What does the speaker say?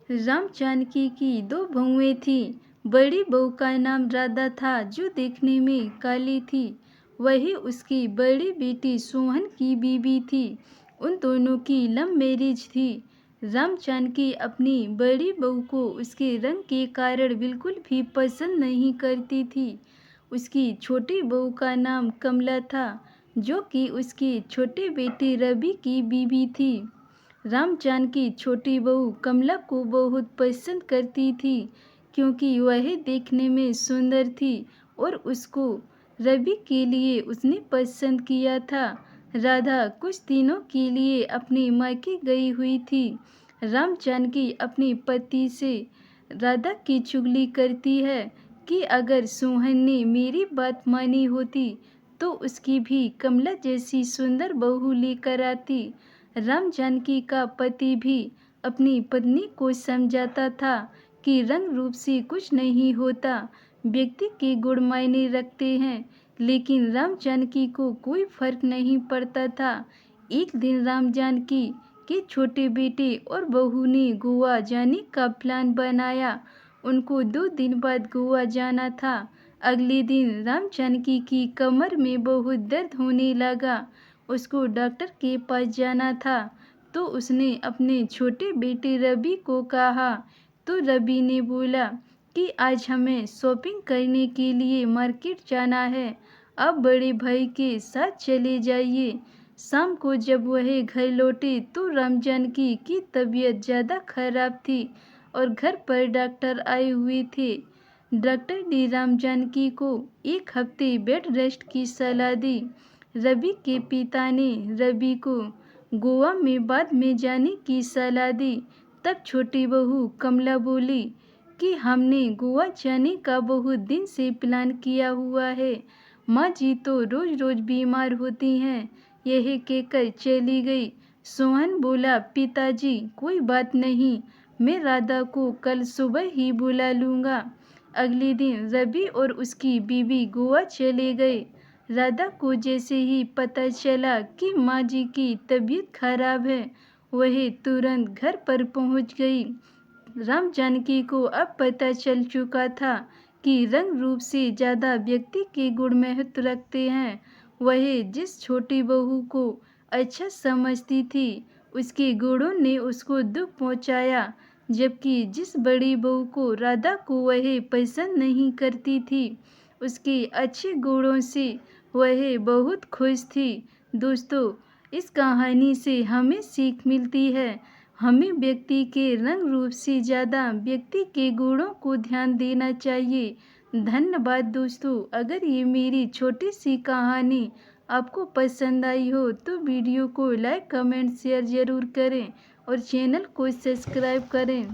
राम जानकी की दो बहुएं थीं। बड़ी बहू का नाम राधा था, जो देखने में काली थी। वही उसकी बड़ी बेटी सोहन की बीवी थी। उन दोनों की लव मैरिज थी। राम जानकी अपनी बड़ी बहू को उसके रंग के कारण बिल्कुल भी पसंद नहीं करती थी। उसकी छोटी बहू का नाम कमला था, जो कि उसकी छोटी बेटी रवि की बीवी थी। राम जानकी छोटी बहू कमला को बहुत पसंद करती थी, क्योंकि वह देखने में सुंदर थी और उसको रवि के लिए उसने पसंद किया था। राधा कुछ दिनों के लिए अपने मायके गई हुई थी। राम जानकी अपने पति से राधा की चुगली करती है कि अगर सोहन ने मेरी बात मानी होती तो उसकी भी कमला जैसी सुंदर बहू लेकर आती। राम जानकी का पति भी अपनी पत्नी को समझाता था कि रंग रूप से कुछ नहीं होता, व्यक्ति के गुण मायने रखते हैं। लेकिन राम जानकी को कोई फर्क नहीं पड़ता था। एक दिन राम जानकी के छोटे बेटे और बहू ने गोवा जाने का प्लान बनाया। उनको 2 दिन बाद गोवा जाना था। अगले दिन राम जानकी की कमर में बहुत दर्द होने लगा। उसको डॉक्टर के पास जाना था, तो उसने अपने छोटे बेटे रवि को कहा। तो रवि ने बोला कि आज हमें शॉपिंग करने के लिए मार्केट जाना है, आप बड़े भाई के साथ चले जाइए। शाम को जब वह घर लौटे तो राम जानकी की तबीयत ज़्यादा खराब थी और घर पर डॉक्टर आए हुए थे। डॉक्टर ने राम जानकी को 1 हफ्ते बेड रेस्ट की सलाह दी। रवि के पिता ने रवि को गोवा में बाद में जाने की सलाह दी। तब छोटी बहू कमला बोली कि हमने गोवा जाने का बहुत दिन से प्लान किया हुआ है। माँ जी तो रोज रोज बीमार होती हैं। यह कहकर चली गई। सोहन बोला, पिताजी कोई बात नहीं, मैं राधा को कल सुबह ही बुला लूँगा। अगले दिन रवि और उसकी बीवी गोवा चले गए। राधा को जैसे ही पता चला कि माँ जी की तबीयत खराब है, वह तुरंत घर पर पहुँच गई। राम जानकी को अब पता चल चुका था कि रंग रूप से ज़्यादा व्यक्ति के गुण महत्व रखते हैं। वह जिस छोटी बहू को अच्छा समझती थी, उसके गुणों ने उसको दुख पहुंचाया, जबकि जिस बड़ी बहू को राधा को वह पसंद नहीं करती थी, उसके अच्छे गुणों से वह बहुत खुश थी। दोस्तों, इस कहानी से हमें सीख मिलती है। हमें व्यक्ति के रंग रूप से ज़्यादा व्यक्ति के गुणों को ध्यान देना चाहिए। धन्यवाद दोस्तों। अगर ये मेरी छोटी सी कहानी आपको पसंद आई हो तो वीडियो को लाइक, कमेंट, शेयर ज़रूर करें और चैनल को सब्सक्राइब करें।